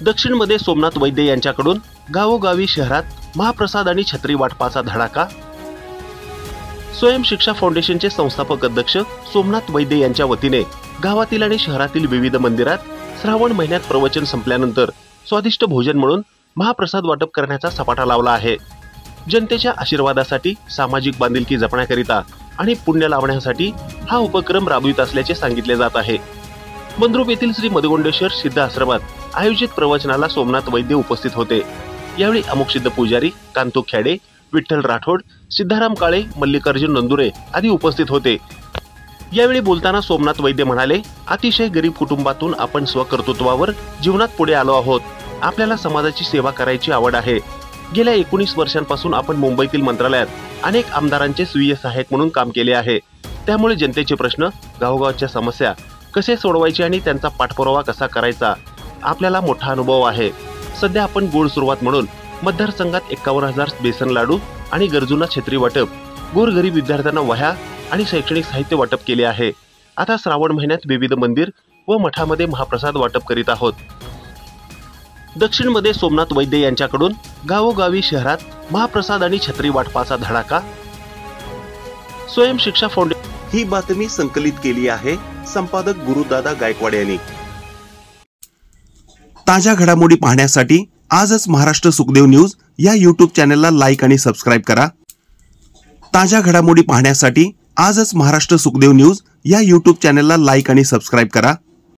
दक्षिणमध्ये सोमनाथ वैद्य यांच्याकडून गावोगावी शहरात महाप्रसाद आणि छत्री वाटपाचा धडाका। स्वयं शिक्षा फाउंडेशनचे संस्थापक अध्यक्ष सोमनाथ वैद्य यांच्या वतीने गावातील आणि शहरातील विविध मंदिरात श्रावण महिन्यात प्रवचन संपल्यानंतर स्वादिष्ट भोजन म्हणून महाप्रसाद वाटप करण्याचा सपाटा लावला आहे। जनतेच्या आशीर्वादासाठी, सामाजिक बांधिलकी जपण्याकरिता आणि पुण्य लावण्यासाठी हा उपक्रम राबवित असल्याचे सांगितले जात आहे। मंद्रुप येथील श्री मधुगुंडेश्वर सिद्ध आश्रमात आयोजित प्रवचनाला सोमनाथ वैद्य उपस्थित होते। यावेळी अमुक सिद्ध पुजारी, कांतो खेडे, विठ्ठल राठोड, सिद्धाराम काळे, मल्लिकार्जुन नंदुरे आदी उपस्थित होते। यावेळी बोलताना सोमनाथ वैद्य म्हणाले, अतिशय गरीब कुटुंबातून आपण स्वकर्तृत्वावर जीवनात पुढे आलो आहोत। आपल्याला समाजाची सेवा करायची आवड आहे। गेल्या 19 वर्षांपासून आपण मुंबईतील मंत्रालयात अनेक आमदारांचे स्वीय सहाय्यक म्हणून काम केले आहे। त्यामुळे जनतेचे प्रश्न, गावोगावच्या समस्या कसे सोडवायचे आणि त्यांचा पाठपुरावा कसा करायचा आपल्याला मोठा अनुभव आहे। सध्या आपण गोड सुरुवात म्हणून मतदारसंघात 51,000 बेसन लाडू आणि गरजूंना छत्री वाटप, गोरगरीब विद्यार्थ्यांना वह्या आणि शैक्षणिक साहित्य वाटप केले आहे। आता श्रावण महिन्यात विविध मंदिर व मठामध्ये महाप्रसाद वाटप करीत आहोत। दक्षिणमध्ये सोमनाथ वैद्य यांच्याकडून गावोगावी शहरात महाप्रसाद आणि छत्री वाटपाचा धडाका। स्वयं शिक्षा फाउंडेशन ही बातमी संकलित केली आहे संपादक गुरुदादा गायकवाड यांनी। ताज्या घडामोडी पाहण्यासाठी आजच महाराष्ट्र सुखदेव न्यूज या यूट्यूब चॅनलला लाईक आणि सबस्क्राईब करा। ताज्या घडामोडी पाहण्यासाठी आजच महाराष्ट्र सुखदेव न्यूज या यूट्यूब चॅनलला लाईक आणि सबस्क्राईब करा।